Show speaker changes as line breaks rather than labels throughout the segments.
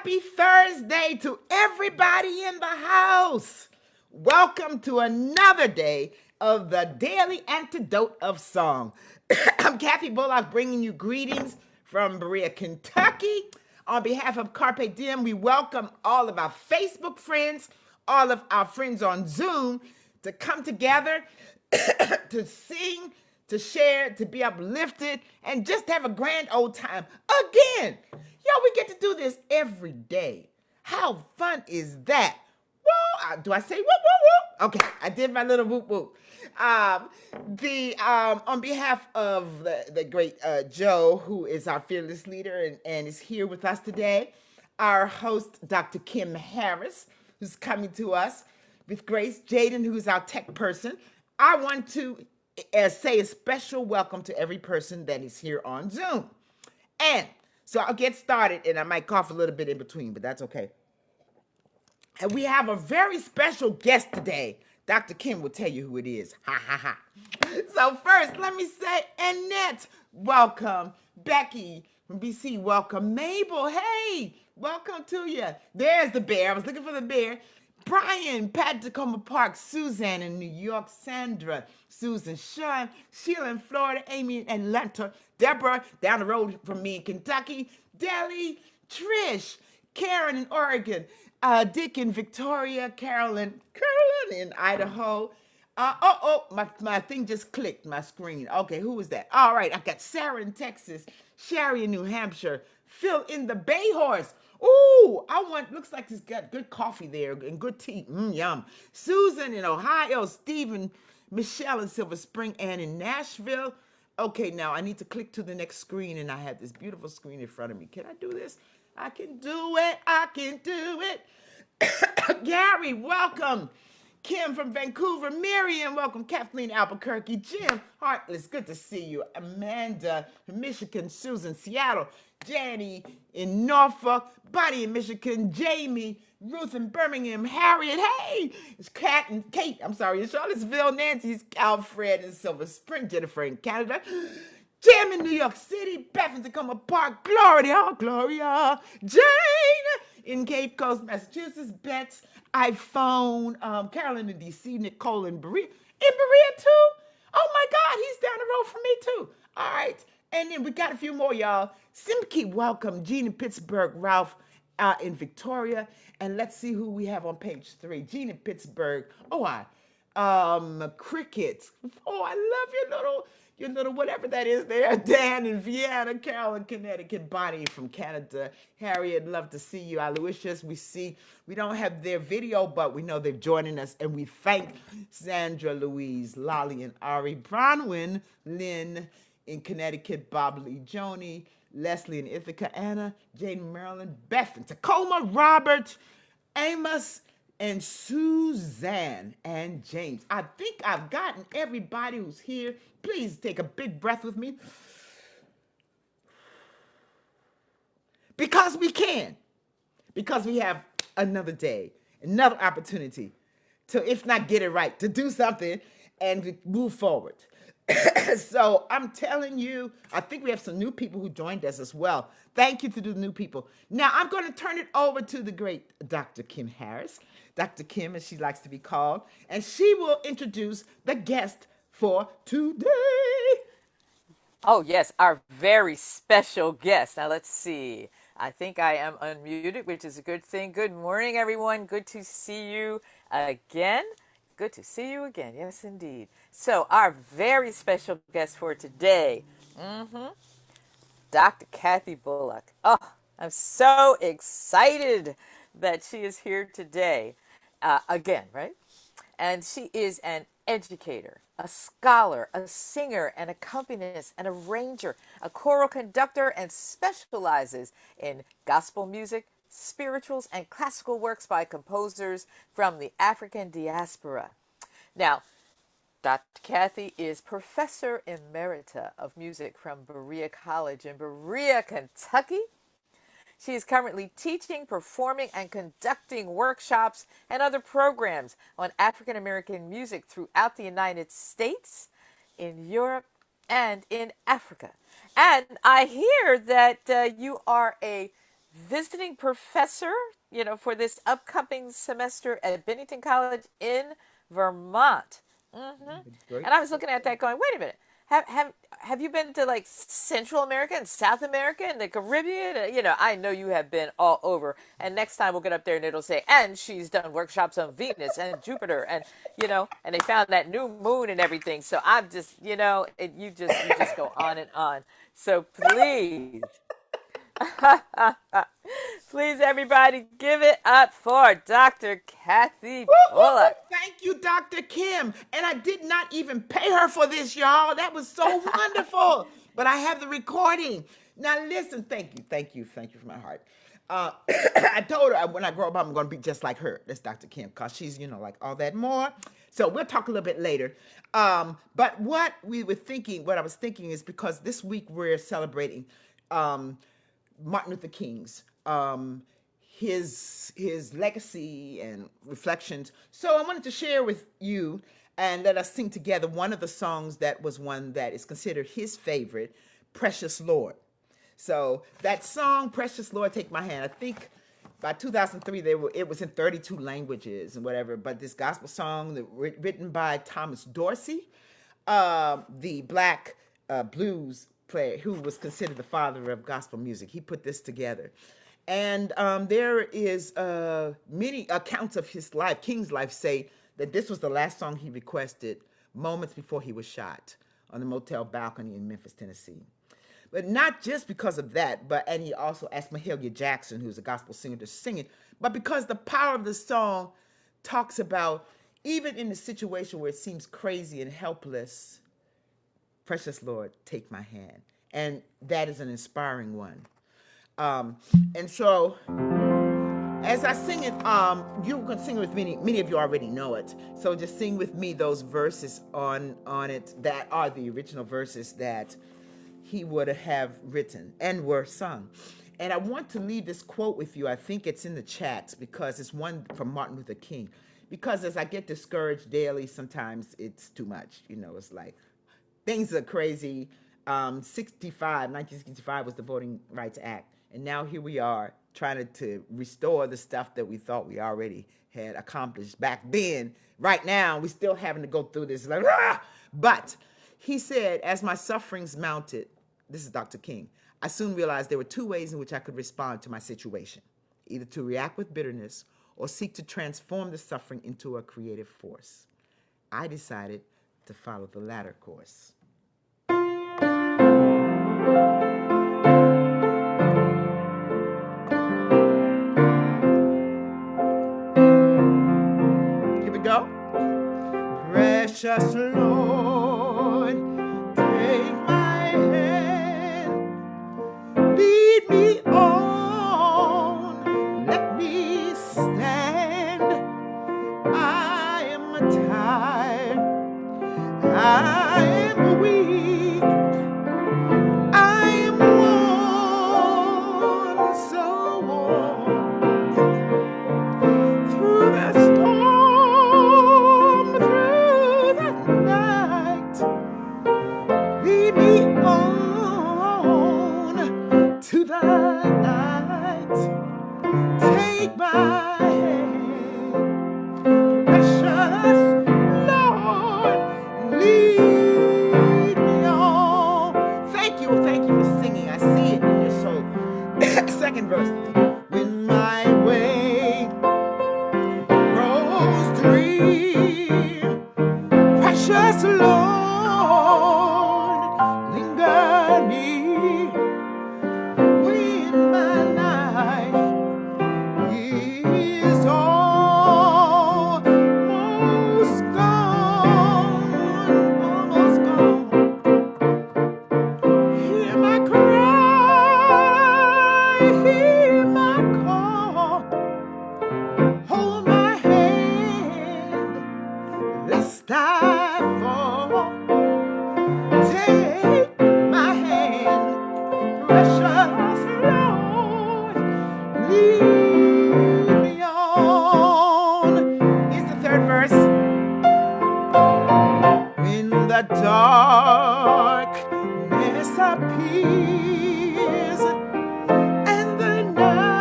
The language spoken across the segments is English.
Happy Thursday to everybody in the house. Welcome to another day of the Daily Antidote of Song. I'm Kathy Bullock bringing you greetings from Berea, Kentucky. On behalf of Carpe Diem, we welcome all of our Facebook friends, all of our friends on Zoom to come together to sing, to share, to be uplifted, and just have a grand old time again. Yo, we get to do this every day. How fun is that? Whoa, do I say whoop, whoop, whoop? Okay, I did my little whoop, whoop. On behalf of the great Joe, who is our fearless leader and is here with us today, our host, Dr. Kim Harris, who's coming to us with Grace, Jaden, who's our tech person. I want to say a special welcome to every person that is here on Zoom. And so I'll get started, and I might cough a little bit in between, but that's okay. And we have a very special guest today. Dr. Kim will tell you who it is. Ha, ha, ha. So first, let me say, Annette, welcome. Becky from BC, welcome. Mabel, hey, welcome to you. There's the bear. I was looking for the bear. Brian, Pat Tacoma Park, Suzanne in New York, Sandra, Susan, Sean, Sheila in Florida, Amy in Atlanta, Deborah down the road from me in Kentucky, Deli, Trish, Karen in Oregon, Dick in Victoria, Carolyn in Idaho. My thing just clicked, my screen. Okay, who was that? All right, I got Sarah in Texas, Sherry in New Hampshire, Phil in the Bay Horse. Ooh, looks like he's got good coffee there and good tea. Yum. Susan in Ohio, Stephen, Michelle in Silver Spring, Ann in Nashville. Okay, now I need to click to the next screen, and I have this beautiful screen in front of me. Can I do this? I can do it. I can do it. Gary, welcome. Kim from Vancouver, Miriam, welcome. Kathleen Albuquerque, Jim Heartless, good to see you. Amanda from Michigan, Susan, Seattle, Jenny in Norfolk, Buddy in Michigan, Jamie, Ruth in Birmingham, Harriet, hey, it's Kat and Kate, I'm sorry, in Charlottesville, Nancy's Alfred in Silver Spring, Jennifer in Canada, Jim in New York City, Beth in Tacoma Park, Gloria, Jane in Cape Coast, Massachusetts, Bets, iPhone, Carolyn in DC, Nicole in Berea. In Berea too? Oh my God, he's down the road from me too. All right. And then we got a few more, y'all. Simke, welcome. Jean in Pittsburgh, Ralph in Victoria. And let's see who we have on page 3. Jean in Pittsburgh. Crickets. Oh, I love your little whatever that is there. Dan in Vienna, Carolyn, Connecticut, Bonnie from Canada, Harriet, love to see you. Aloysius, we don't have their video, but we know they're joining us, and we thank Sandra, Louise, Lolly, and Ari, Bronwyn, Lynn in Connecticut, Bob Lee, Joni, Leslie in Ithaca, Anna, Jane, Maryland, Beth in Tacoma, Robert, Amos, and Suzanne and James. I think I've gotten everybody who's here. Please take a big breath with me. Because we can. Because we have another day, another opportunity to, if not get it right, to do something and move forward. So I'm telling you, I think we have some new people who joined us as well. Thank you to the new people. Now I'm going to turn it over to the great Dr. Kim Harris, Dr. Kim as she likes to be called, and she will introduce the guest for today.
Oh, yes, our very special guest. Now, let's see. I think I am unmuted, which is a good thing. Good morning, everyone. Good to see you again. Good to see you again. Yes, indeed. So, our very special guest for today, Dr. Kathy Bullock. Oh, I'm so excited that she is here today. Again, right? And she is an educator, a scholar, a singer, an accompanist, an arranger, a choral conductor, and specializes in gospel music, spirituals, and classical works by composers from the African diaspora. Now, Dr. Kathy is Professor Emerita of Music from Berea College in Berea, Kentucky. She is currently teaching, performing, and conducting workshops and other programs on African American music throughout the United States, in Europe, and in Africa. And I hear that you are a visiting professor, for this upcoming semester at Bennington College in Vermont.
Great.
And I was looking at that going, wait a minute. Have you been to like Central America and South America and the Caribbean? I know you have been all over. And next time we'll get up there and it'll say, and she's done workshops on Venus and Jupiter, and they found that new moon and everything. So I'm just, you just go on and on. So please, please, everybody, give it up for Dr. Kathy
Woo-hoo!
Bullock.
Thank you, Dr. Kim. And I did not even pay her for this, y'all. That was so wonderful. But I have the recording. Now, listen, thank you from my heart. I told her when I grow up, I'm going to be just like her. That's Dr. Kim, because she's, like all that more. So we'll talk a little bit later. But what I was thinking is because this week we're celebrating Martin Luther King's his legacy and reflections. So I wanted to share with you and let us sing together one of the songs that was one that is considered his favorite, Precious Lord. So that song, Precious Lord, Take My Hand, I think by 2003 it was in 32 languages and whatever, but this gospel song written by Thomas Dorsey, the black blues player who was considered the father of gospel music. He put this together. And there is many accounts of his life. King's life say that this was the last song he requested moments before he was shot on the motel balcony in Memphis, Tennessee. But not just because of that, and he also asked Mahalia Jackson, who's a gospel singer, to sing it, but because the power of the song talks about, even in the situation where it seems crazy and helpless, Precious Lord, take my hand. And that is an inspiring one. And so, as I sing it, you can sing it with me. Many of you already know it. So just sing with me those verses on it that are the original verses that he would have written and were sung. And I want to leave this quote with you. I think it's in the chats because it's one from Martin Luther King. Because as I get discouraged daily, sometimes it's too much. It's like things are crazy. 1965 was the Voting Rights Act. And now here we are trying to restore the stuff that we thought we already had accomplished back then. Right now, we're still having to go through this. Like, ah! But he said, as my sufferings mounted, this is Dr. King, I soon realized there were two ways in which I could respond to my situation, either to react with bitterness or seek to transform the suffering into a creative force. I decided to follow the latter course. Here we go. Precious Lord, take my hand, lead me on, let me stand. I am tired, I am weak, I am worn, so worn. Through the storm, through the night, lead me on to the light. Take my hand, precious Lord, lead me on. Thank you for singing. I see it in your soul. Second verse. When my way grows dream, precious Lord, linger near. When my life is almost gone, hear my cry, hear my call, hold my hand, lest I fall. Take my hand, precious Lord, lead me on. Here's the third verse. When the darkness appears and the night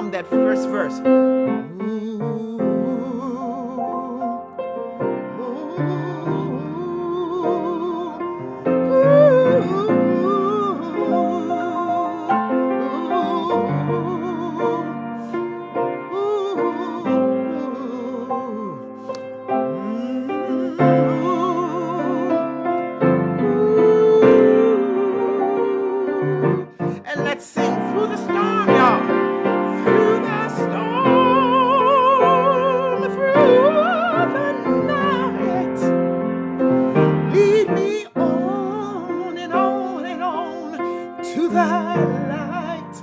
hum that first verse. Ooh, and let's sing through the storm, y'all. Through the storm, through the night. Lead me on and on and on to the light.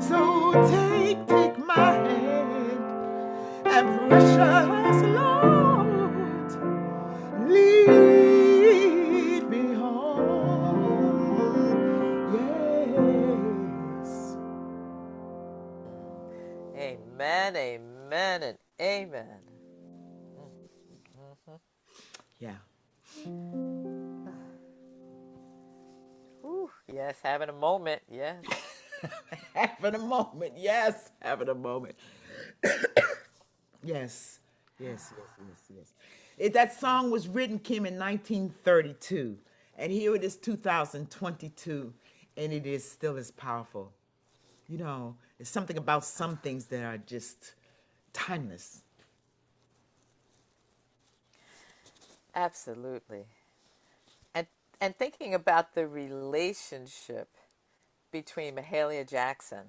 So take my hand and precious Lord, lead me home. Yes.
Amen, amen, and amen.
Yeah.
Ooh, yes, having a moment. Yes.
Having a moment. Yes. Having a moment. Yes. Yes, yes, yes, yes. That song was written, Kim, in 1932. And here it is, 2022. And it is still as powerful. You know, it's something about some things that are just timeless.
Absolutely. And and thinking about the relationship between Mahalia Jackson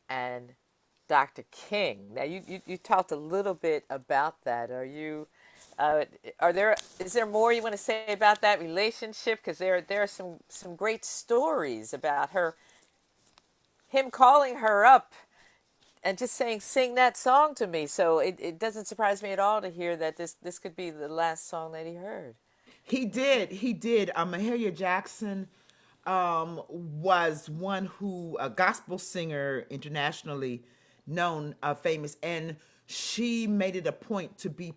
and Dr. King. Now, you talked a little bit about that. Uh, is there more you want to say about that relationship? Because there are some great stories about him calling her up and just saying, sing that song to me. So it doesn't surprise me at all to hear that this could be the last song that he heard.
He did. He did. Mahalia Jackson was one who, a gospel singer, internationally known, famous, and she made it a point to be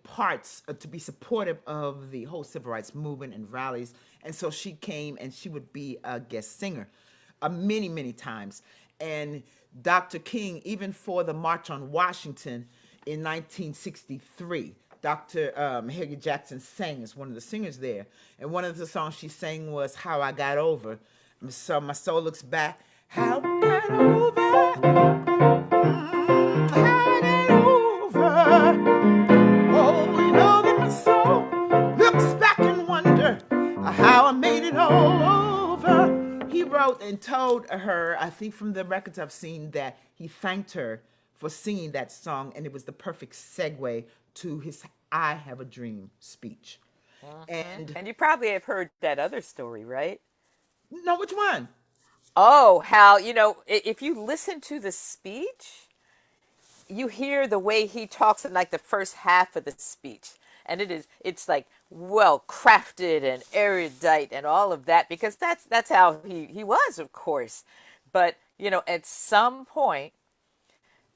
to be supportive of the whole civil rights movement and rallies. And so she came and she would be a guest singer many, many times. And Dr. King, even for the March on Washington in 1963, Dr. Mahalia Jackson sang as one of the singers there. And one of the songs she sang was How I Got Over. So my soul looks back. How I got over. How I got over. Oh, you know that my soul looks back and wonder how I made it all over. He wrote and told her, I think from the records I've seen, that he thanked her for singing that song, and it was the perfect segue to his I Have a Dream speech. And
And you probably have heard that other story, right?
no, which one?
Oh, how, if you listen to the speech, you hear the way he talks in like the first half of the speech. And it's like well crafted and erudite and all of that because that's how he was, of course. But, at some point,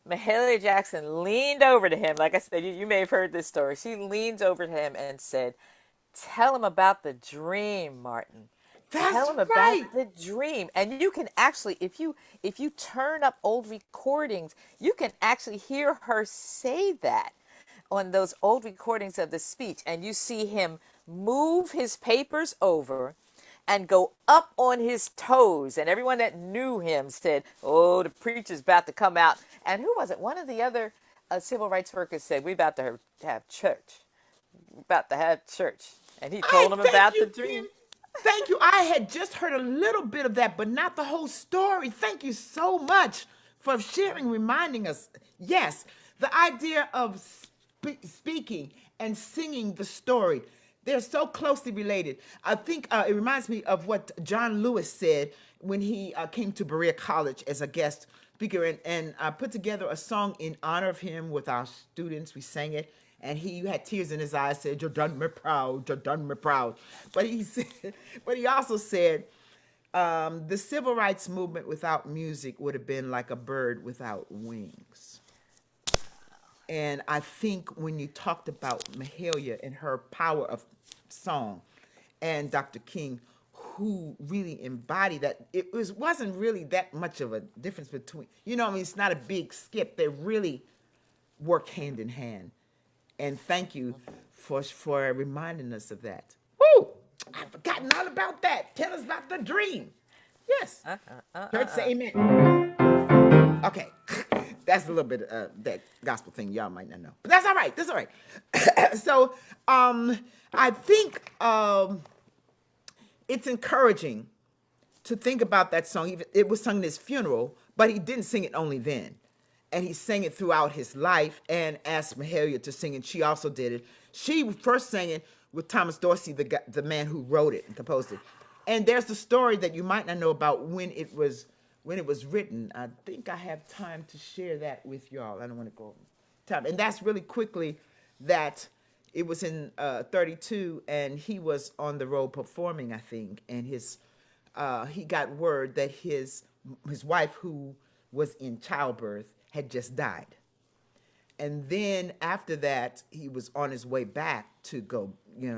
Mahalia Jackson leaned over to him. Like I said, you may have heard this story. She leans over to him and said, tell him about the dream, Martin.
That's
Tell him about
right.
the dream. And you can actually, if you turn up old recordings, you can actually hear her say that on those old recordings of the speech. And you see him move his papers over and go up on his toes. And everyone that knew him said, oh, the preacher's about to come out. And who was it? One of the other civil rights workers said, we're about to have church. We're about to have church. And he
I
told him
thank
about the
you, Kim.
dream.
Thank you. I had just heard a little bit of that, but not the whole story. Thank you so much for sharing, reminding us. Yes, the idea of speaking and singing the story, they're so closely related. I think it reminds me of what John Lewis said when he came to Berea College as a guest speaker and put together a song in honor of him with our students. We sang it, and he had tears in his eyes. Said, "You done me proud. You done me proud." But he said, but he also said, the civil rights movement without music would have been like a bird without wings. And I think when you talked about Mahalia and her power of song and Dr. King, who really embody that. Wasn't really that much of a difference between, I mean, it's not a big skip. They really work hand in hand. And thank you for reminding us of that. Woo! I've forgotten all about that. Tell us about the dream. Yes. Church, say amen. Okay. That's a little bit of that gospel thing y'all might not know. But that's all right. That's all right. So I think it's encouraging to think about that song. It was sung at his funeral, but he didn't sing it only then. And he sang it throughout his life and asked Mahalia to sing it. She also did it. She first sang it with Thomas Dorsey, the man who wrote it and composed it. And there's the story that you might not know about when it was written. I think I have time to share that with y'all. I don't want to go over time. And that's really quickly that it was in 32, and he was on the road performing, I think, and he got word that his wife, who was in childbirth, had just died. And then after that, he was on his way back to go,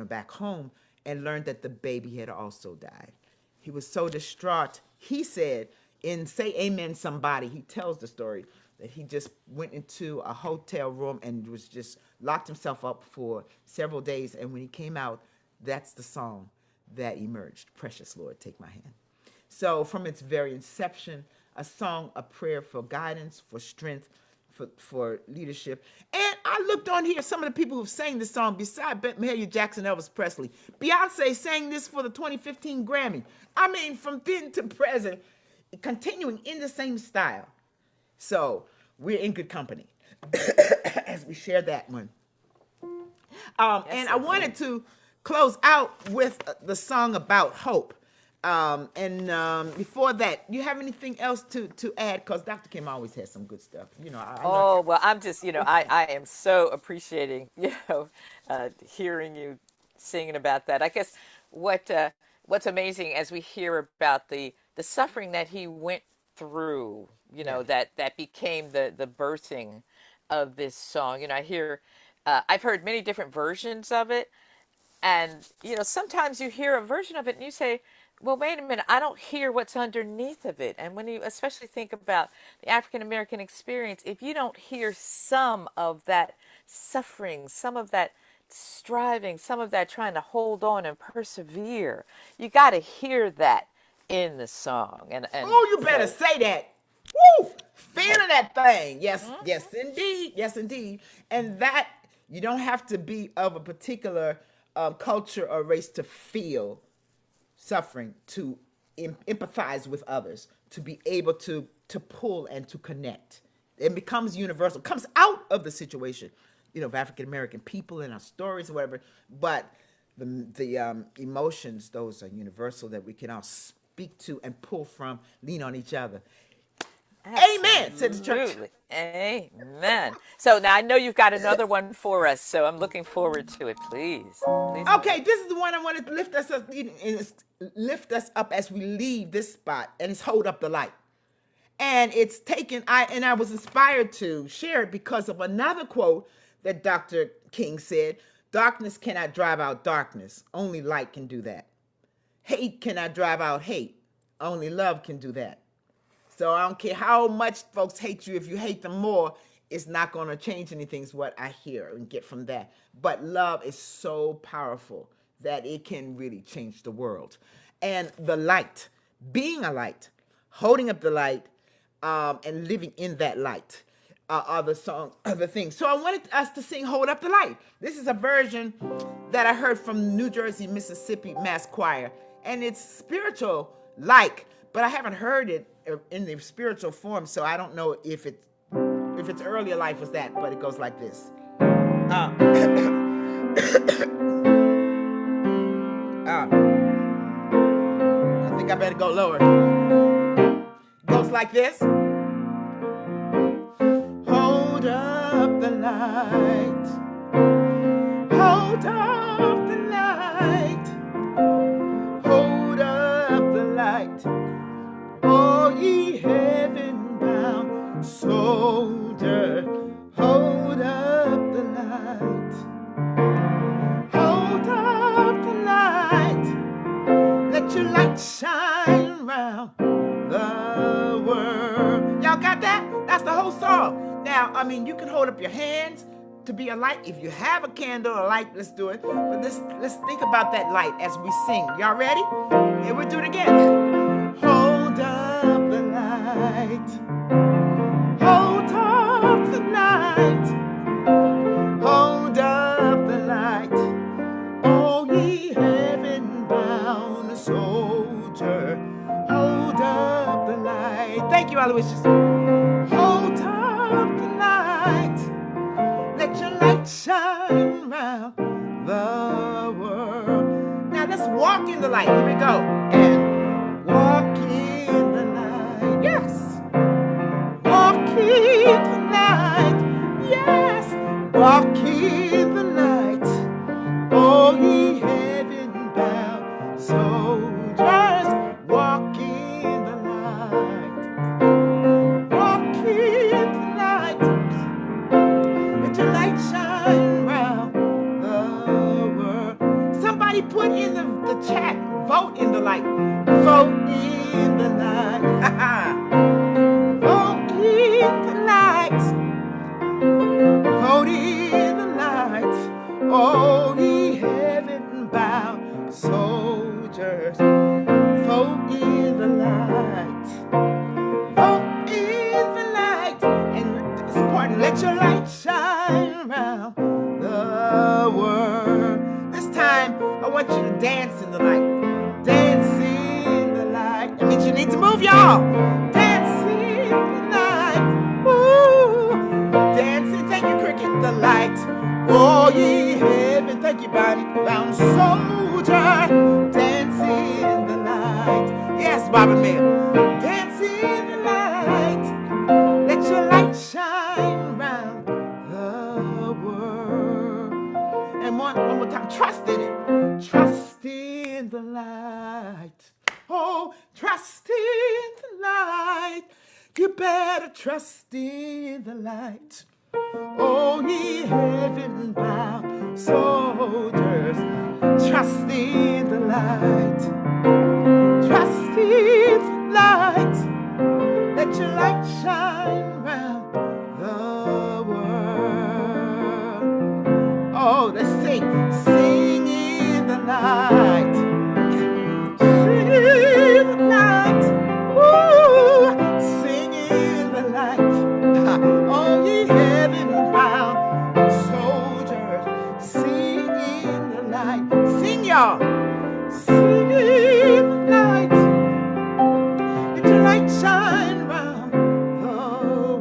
back home, and learned that the baby had also died. He was so distraught. He said, in Say Amen Somebody, he tells the story that he just went into a hotel room and was just locked himself up for several days. And when he came out, that's the song that emerged, Precious Lord, Take My Hand. So from its very inception, a song, a prayer for guidance, for strength, for leadership. And I looked on here, some of the people who've sang this song, besides Mahalia Jackson, Elvis Presley. Beyonce sang this for the 2015 Grammy. I mean, from then to present, continuing in the same style. So we're in good company as we share that one. And I wanted to close out with the song about hope. Before that, you have anything else to add? Because Dr. Kim always has some good stuff.
Well, I'm just, I am so appreciating, hearing you singing about that. I guess what's amazing as we hear about the suffering that he went through, that became the birthing of this song. I've heard many different versions of it. And, sometimes you hear a version of it and you say, well, wait a minute, I don't hear what's underneath of it. And when you especially think about the African American experience, if you don't hear some of that suffering, some of that striving, some of that trying to hold on and persevere, you got to hear that in the song. And
oh, you better say that. Woo! Feeling that thing. Yes, yes, indeed. Yes, indeed. And that, you don't have to be of a particular culture or race to feel suffering, to empathize with others, to be able to pull and to connect. It becomes universal, comes out of the situation, of African American people and our stories or whatever. But the emotions, those are universal, that we can all speak to and pull from, lean on each other.
Absolutely.
Amen, said the church.
Amen. So now I know you've got another one for us, so I'm looking forward to it. Please.
Okay, this is the one I wanted to lift us up as we leave this spot, and it's Hold Up the Light. And it's taken, I was inspired to share it because of another quote that Dr. King said: darkness cannot drive out darkness. Only light can do that. Hate cannot drive out hate. Only love can do that. So I don't care how much folks hate you. If you hate them more, it's not going to change anything, is what I hear and get from that. But love is so powerful that it can really change the world. And the light, being a light, holding up the light, and living in that light are the things. So I wanted us to sing Hold Up the Light. This is a version that I heard from New Jersey, Mississippi Mass Choir. And it's spiritual like, but I haven't heard it in the spiritual form, so I don't know if its earlier life was that, but it goes like this. I think I better go lower. Goes like this. Hold up the light. Hold up the light. Hold up the light. Oh, ye heaven-bound soldier, hold up the light. Hold up the light. Let your light world. Y'all got that? That's the whole song. Now, I mean, you can hold up your hands to be a light. If you have a candle or light, let's do it. But let's think about that light as we sing. Y'all ready? Here we do it again. Hold up the light. Hold up the light. Hold up the light. Oh, ye heaven-bound soldier. Hold up the light. Thank you, Aloysius. Hold up the light. Let your light shine round the world. Now let's walk in the light. Here we go. And walk in the light. Yes. Walk in the light. Yes. Walk in the light. Oh, ye heaven-bound soldiers. Walk in the light. Walk in the light. Let your light shine round the world. Somebody put in the chat, vote in the light. Vote in the light. Vote in the light. Vote in the light. Oh, ye heaven-bound soldiers. Vote in the light. Vote in the light. And this part, let your light shine around the world. This time, I want you to dance in the light. Dance in the light. That means you need to move, y'all. Dance in the light. Woo. Dancing, thank you, Cricket. The light. Oh, ye heaven, thank you, Bonnie. Bound soldier. Dance in the light. Yes, Bobby Mill. Dance in the light. Let your light shine round the world. And one more time, trust in it. Trust in the light. Oh, trust in the light. You better trust in the light. Oh, ye heaven-bound soldiers. Trust in the light. Trust in the light. Let your light shine round the world. Oh, let's sing. Sing in the light. Sing in the light. Woo! Sing in the light. Oh, ye heaven-bound soldiers. Sing in the light. Sing, y'all. Sing in the light. Let your light shine round the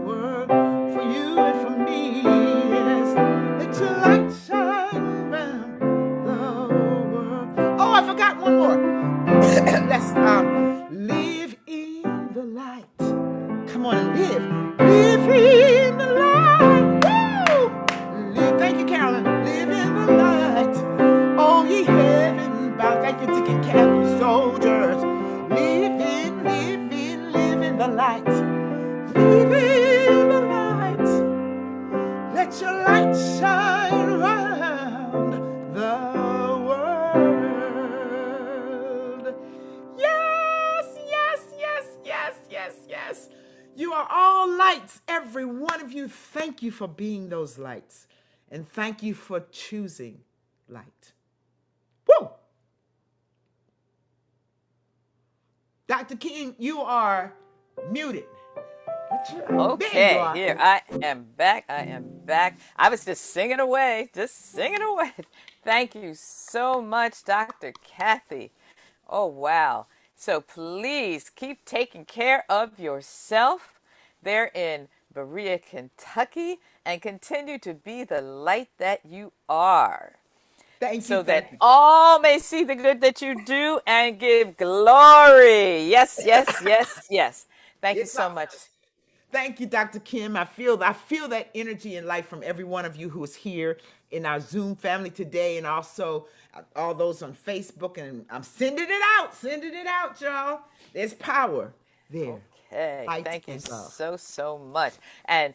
world for you and for me. Yes. Let your light shine round the world. Oh, I forgot one more. Let's live in the light. Come on and live. Live in the light. Woo! Live. Thank you, Carolyn. Live in the light. Oh, ye heaven-bound. Thank you, Dick and Kathy, soldiers. Live in the light. Live in the light. Let your light shine round the world. Yes, yes, yes, yes, yes, yes. You are all lights, every one of you. Thank you for being those lights. And thank you for choosing light. Woo! Dr. King, you are muted.
Okay, here I am back. I am back. I was just singing away, Thank you so much, Dr. Kathy. Oh, wow. So please keep taking care of yourself there in Berea, Kentucky, and continue to be the light that you are.
Thank you.
So that all may see the good that you do and give glory. Yes, yes, yes, yes. Thank you so much.
Thank you, Dr. Kim. I feel that energy and light from every one of you who is here in our Zoom family today, and also all those on Facebook. And I'm sending it out, y'all. There's power there.
Okay,
Light
thank you
and love.
so much, and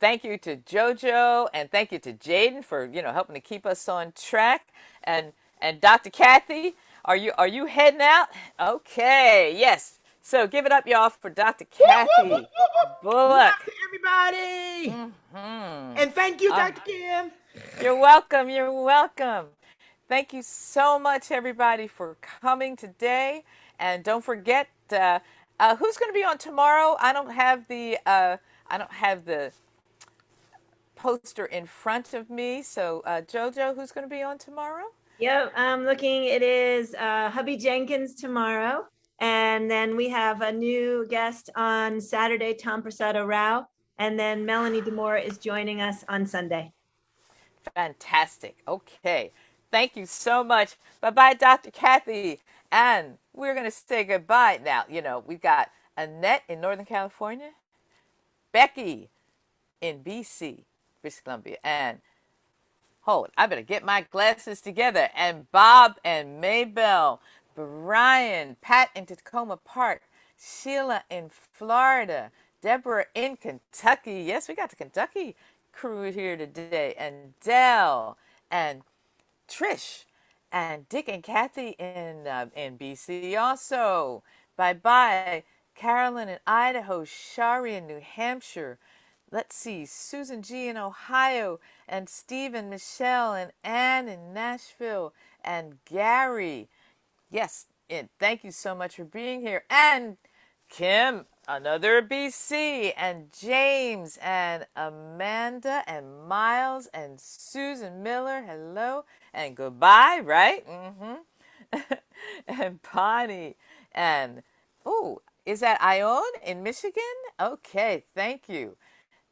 thank you to JoJo, and thank you to Jaden for helping to keep us on track, and Dr. Kathy, are you heading out? Okay, yes. So give it up, y'all, for Dr.
Woo, woo, woo,
Kathy
woo, woo. Love
Bullock.
to everybody.
Hmm.
And thank you,
Uh,
Dr. Kim.
you're welcome. You're welcome. Thank you so much, everybody, for coming today. And don't forget, who's going to be on tomorrow? I don't have the poster in front of me. So, Jojo, who's going to be on tomorrow?
Yep, I'm looking. It is Hubby Jenkins tomorrow. And then we have a new guest on Saturday, Tom Prasado Rao. And then Melanie Demore is joining us on Sunday.
Fantastic. Okay. Thank you so much. Bye bye, Dr. Kathy. And we're going to say goodbye now. We've got Annette in Northern California, Becky in BC, British Columbia, and hold, I better get my glasses together. And Bob and Maybell, Brian, Pat in Tacoma Park, Sheila in Florida, Deborah in Kentucky. Yes, we got the Kentucky crew here today. And Dell and Trish and Dick and Kathy in BC also. Bye bye. Carolyn in Idaho, Shari in New Hampshire. Let's see, Susan G in Ohio, and Steve and Michelle and Ann in Nashville, and Gary. Yes, and thank you so much for being here. And Kim, another BC, and James, and Amanda, and Miles, and Susan Miller. Hello, and goodbye, right? And Bonnie, and oh, is that Ione in Michigan? Okay, thank you.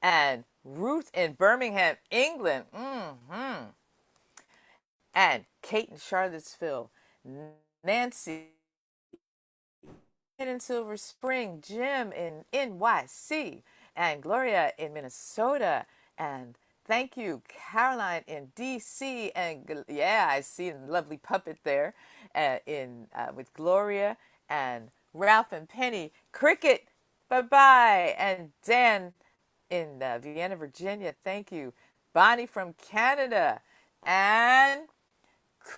And Ruth in Birmingham, England. And Kate in Charlottesville, Nancy in Silver Spring, Jim in NYC, and Gloria in Minnesota. And thank you, Caroline in DC. And yeah, I see a lovely puppet there in with Gloria and Ralph and Penny. Cricket, bye bye. And Dan in Vienna, Virginia. Thank you. Bonnie from Canada. And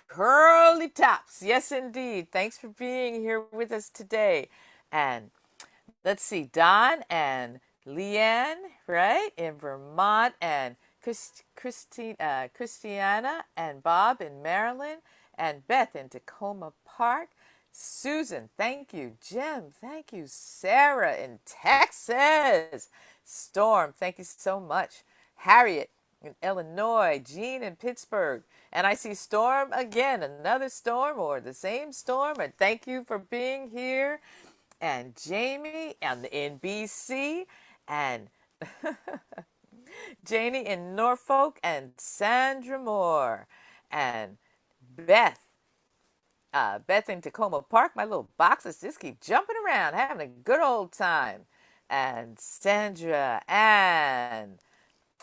Curly Tops. Yes, indeed. Thanks for being here with us today. And let's see, Don and Leanne, right, in Vermont, and Christiana and Bob in Maryland, and Beth in Tacoma Park. Susan, thank you. Jim, thank you. Sarah in Texas. Storm, thank you so much. Harriet in Illinois. Jean in Pittsburgh. And I see Storm again, another storm or the same storm. And thank you for being here. And Jamie and in BC. And Janie in Norfolk. And Sandra Moore. And Beth Beth in Tacoma Park. My little boxes just keep jumping around, having a good old time. And Sandra and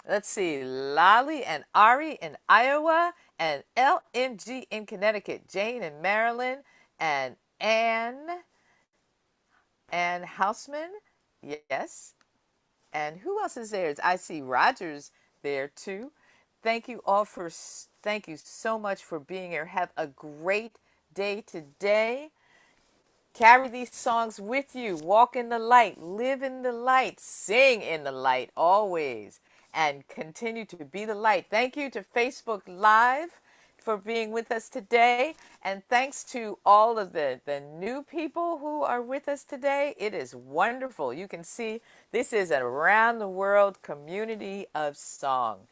let's see, Lolly and Ari in Iowa, and LMG in Connecticut, Jane in Maryland, and Ann Houseman. Yes. And who else is there? I see Rogers there too. Thank you all for, thank you so much for being here. Have a great day today. Carry these songs with you. Walk in the light. Live in the light. Sing in the light always. And continue to be the light. Thank you to Facebook Live for being with us today. And thanks to all of the new people who are with us today. It is wonderful. You can see this is an around the world community of song.